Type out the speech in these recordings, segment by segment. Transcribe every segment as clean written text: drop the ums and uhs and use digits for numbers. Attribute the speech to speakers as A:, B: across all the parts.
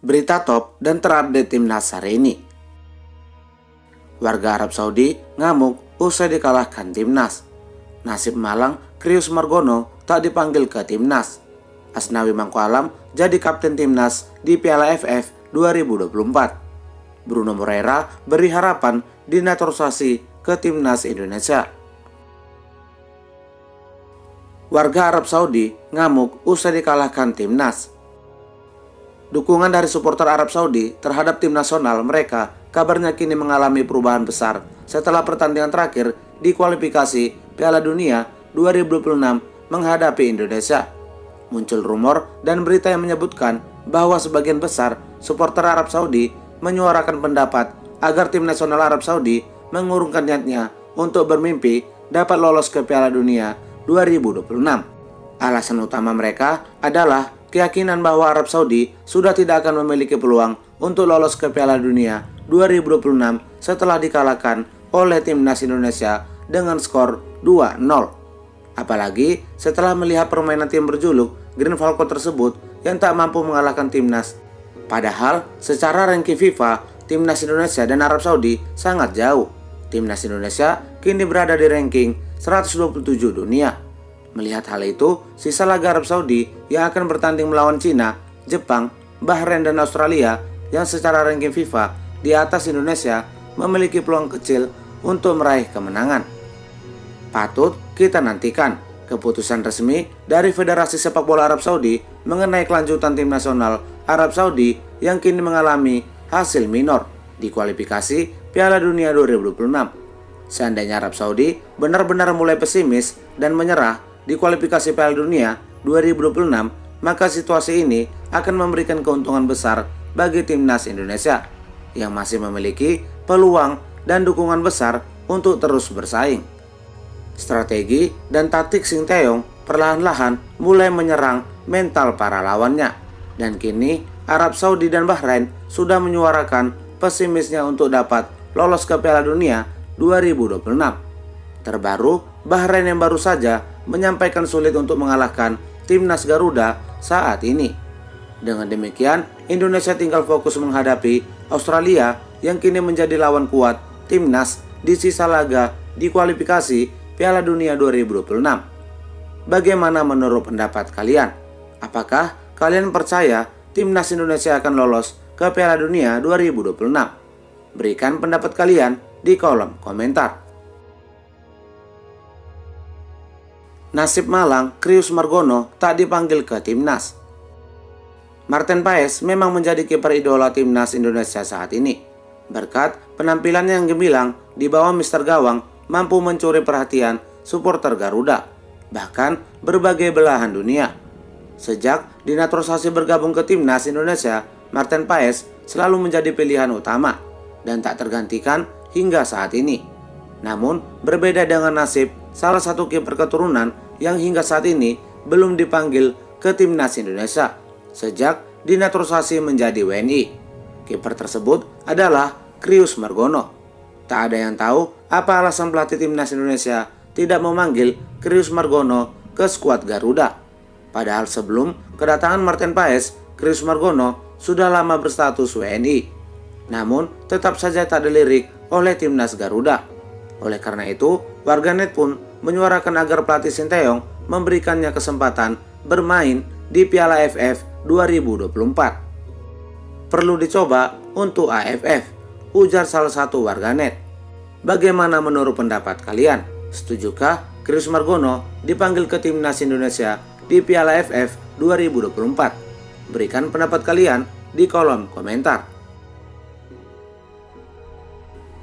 A: Berita top dan terupdate timnas hari ini. Warga Arab Saudi ngamuk usai dikalahkan timnas. Nasib malang Krius Margono tak dipanggil ke timnas. Asnawi Mangko Alam jadi kapten timnas di Piala AFF 2024. Bruno Moreira beri harapan dinaturalisasi ke timnas Indonesia. Warga Arab Saudi ngamuk usai dikalahkan timnas. Dukungan dari supporter Arab Saudi terhadap tim nasional mereka kabarnya kini mengalami perubahan besar setelah pertandingan terakhir di kualifikasi Piala Dunia 2026 menghadapi Indonesia. Muncul rumor dan berita yang menyebutkan bahwa sebagian besar supporter Arab Saudi menyuarakan pendapat agar tim nasional Arab Saudi mengurungkan niatnya untuk bermimpi dapat lolos ke Piala Dunia 2026. Alasan utama mereka adalah keyakinan bahwa Arab Saudi sudah tidak akan memiliki peluang untuk lolos ke Piala Dunia 2026 setelah dikalahkan oleh timnas Indonesia dengan skor 2-0. Apalagi setelah melihat permainan tim berjuluk Green Falcon tersebut yang tak mampu mengalahkan timnas. Padahal secara ranking FIFA, timnas Indonesia dan Arab Saudi sangat jauh. Timnas Indonesia kini berada di ranking 127 dunia. Melihat hal itu, sisa laga Arab Saudi yang akan bertanding melawan Cina, Jepang, Bahrain, dan Australia yang secara ranking FIFA di atas Indonesia memiliki peluang kecil untuk meraih kemenangan. Patut kita nantikan keputusan resmi dari Federasi Sepak Bola Arab Saudi mengenai kelanjutan tim nasional Arab Saudi yang kini mengalami hasil minor di kualifikasi Piala Dunia 2026. Seandainya Arab Saudi benar-benar mulai pesimis dan menyerah di kualifikasi Piala Dunia 2026, maka situasi ini akan memberikan keuntungan besar bagi timnas Indonesia yang masih memiliki peluang dan dukungan besar untuk terus bersaing. Strategi dan taktik Sinteyong perlahan-lahan mulai menyerang mental para lawannya, dan kini Arab Saudi dan Bahrain sudah menyuarakan pesimisnya untuk dapat lolos ke Piala Dunia 2026. Terbaru, Bahrain yang baru saja menyampaikan sulit untuk mengalahkan timnas Garuda saat ini. Dengan demikian, Indonesia tinggal fokus menghadapi Australia yang kini menjadi lawan kuat timnas di sisa laga di kualifikasi Piala Dunia 2026. Bagaimana menurut pendapat kalian? Apakah kalian percaya timnas Indonesia akan lolos ke Piala Dunia 2026? Berikan pendapat kalian di kolom komentar. Nasib malang Krius Margono tak dipanggil ke timnas. Marten Paes memang menjadi kiper idola timnas Indonesia saat ini. Berkat penampilannya yang gemilang di bawah Mister Gawang mampu mencuri perhatian supporter Garuda, bahkan berbagai belahan dunia. Sejak dinaturalisasi bergabung ke timnas Indonesia, Marten Paes selalu menjadi pilihan utama dan tak tergantikan hingga saat ini. Namun berbeda dengan nasib salah satu kiper keturunan yang hingga saat ini belum dipanggil ke timnas Indonesia sejak dinaturalisasi menjadi WNI. Kiper tersebut adalah Krius Margono. Tak ada yang tahu apa alasan pelatih timnas Indonesia tidak memanggil Krius Margono ke skuad Garuda. Padahal sebelum kedatangan Marten Paes, Krius Margono sudah lama berstatus WNI. Namun tetap saja tak dilirik oleh timnas Garuda. Oleh karena itu, warganet pun menyuarakan agar pelatih Sinteyong memberikannya kesempatan bermain di Piala AFF 2024. Perlu dicoba untuk AFF, ujar salah satu warganet. Bagaimana menurut pendapat kalian? Setujukah Krius Margono dipanggil ke timnas Indonesia di Piala AFF 2024? Berikan pendapat kalian di kolom komentar.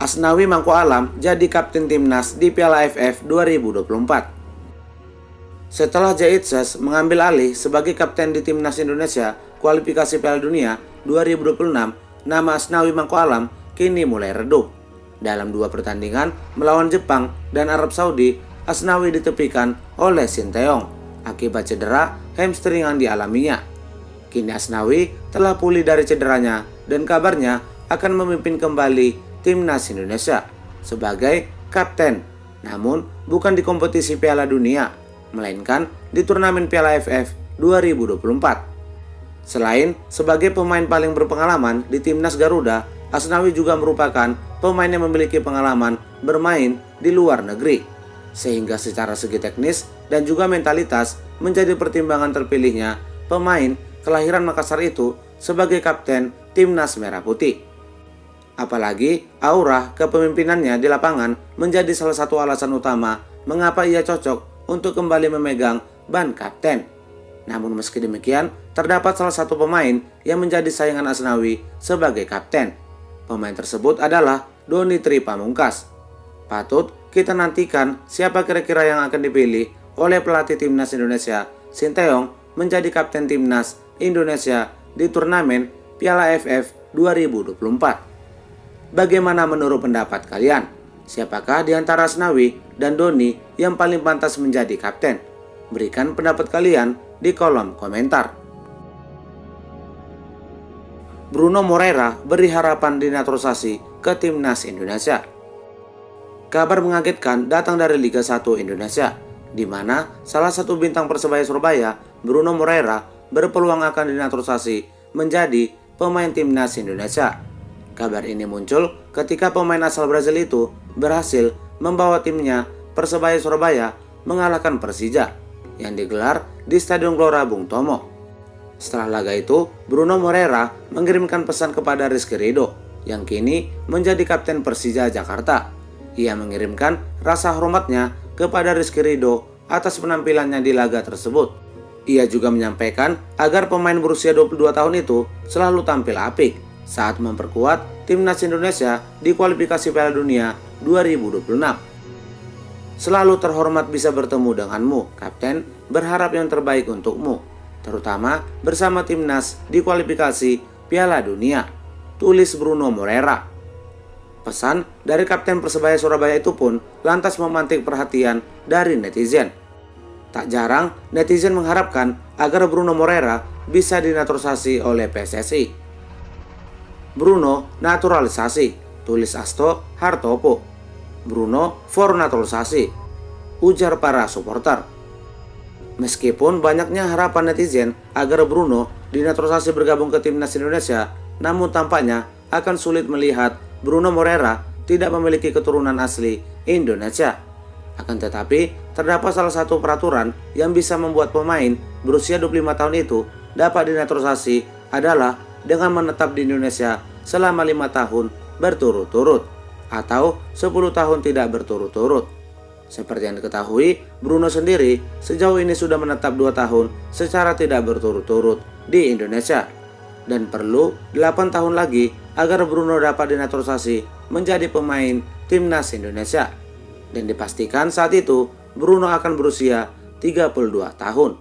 A: Asnawi Mangko Alam jadi kapten timnas di Piala AFF 2024. Setelah Jaitses mengambil alih sebagai kapten di timnas Indonesia kualifikasi Piala Dunia 2026, nama Asnawi Mangko Alam kini mulai redup. Dalam dua pertandingan melawan Jepang dan Arab Saudi, Asnawi ditepikan oleh Sinteyong akibat cedera hamstring yang dialaminya. Kini Asnawi telah pulih dari cederanya dan kabarnya akan memimpin kembali timnas Indonesia sebagai kapten, namun bukan di kompetisi Piala Dunia, melainkan di turnamen Piala AFF 2024. Selain sebagai pemain paling berpengalaman di timnas Garuda, Asnawi juga merupakan pemain yang memiliki pengalaman bermain di luar negeri, sehingga secara segi teknis dan juga mentalitas menjadi pertimbangan terpilihnya pemain kelahiran Makassar itu sebagai kapten timnas Merah Putih. Apalagi aura kepemimpinannya di lapangan menjadi salah satu alasan utama mengapa ia cocok untuk kembali memegang ban kapten. Namun meski demikian, terdapat salah satu pemain yang menjadi saingan Asnawi sebagai kapten. Pemain tersebut adalah Doni Tri Pamungkas. Patut kita nantikan siapa kira-kira yang akan dipilih oleh pelatih timnas Indonesia Sinteyong menjadi kapten timnas Indonesia di turnamen Piala AFF 2024. Bagaimana menurut pendapat kalian? Siapakah di antara Asnawi dan Doni yang paling pantas menjadi kapten? Berikan pendapat kalian di kolom komentar. Bruno Moreira beri harapan dinaturalisasi ke timnas Indonesia. Kabar mengagetkan datang dari Liga 1 Indonesia, di mana salah satu bintang Persebaya Surabaya, Bruno Moreira, berpeluang akan dinaturalisasi menjadi pemain timnas Indonesia. Kabar ini muncul ketika pemain asal Brazil itu berhasil membawa timnya Persebaya Surabaya mengalahkan Persija yang digelar di Stadion Gelora Bung Tomo. Setelah laga itu, Bruno Moreira mengirimkan pesan kepada Rizky Ridho yang kini menjadi kapten Persija Jakarta. Ia mengirimkan rasa hormatnya kepada Rizky Ridho atas penampilannya di laga tersebut. Ia juga menyampaikan agar pemain berusia 22 tahun itu selalu tampil apik saat memperkuat timnas Indonesia di kualifikasi Piala Dunia 2026. Selalu terhormat bisa bertemu denganmu, Kapten. Berharap yang terbaik untukmu, terutama bersama timnas di kualifikasi Piala Dunia. Tulis Bruno Moreira. Pesan dari Kapten Persebaya Surabaya itu pun lantas memantik perhatian dari netizen. Tak jarang netizen mengharapkan agar Bruno Moreira bisa dinaturalisasi oleh PSSI. Bruno naturalisasi, tulis Asto Hartopo. Bruno for naturalisasi, ujar para supporter. Meskipun banyaknya harapan netizen agar Bruno dinaturalisasi bergabung ke timnas Indonesia, namun tampaknya akan sulit melihat Bruno Moreira tidak memiliki keturunan asli Indonesia. Akan tetapi, terdapat salah satu peraturan yang bisa membuat pemain berusia 25 tahun itu dapat dinaturalisasi adalah dengan menetap di Indonesia selama 5 tahun berturut-turut atau 10 tahun tidak berturut-turut. Seperti yang diketahui, Bruno sendiri sejauh ini sudah menetap 2 tahun secara tidak berturut-turut di Indonesia dan perlu 8 tahun lagi agar Bruno dapat dinaturalisasi menjadi pemain timnas Indonesia. Dan dipastikan saat itu Bruno akan berusia 32 tahun.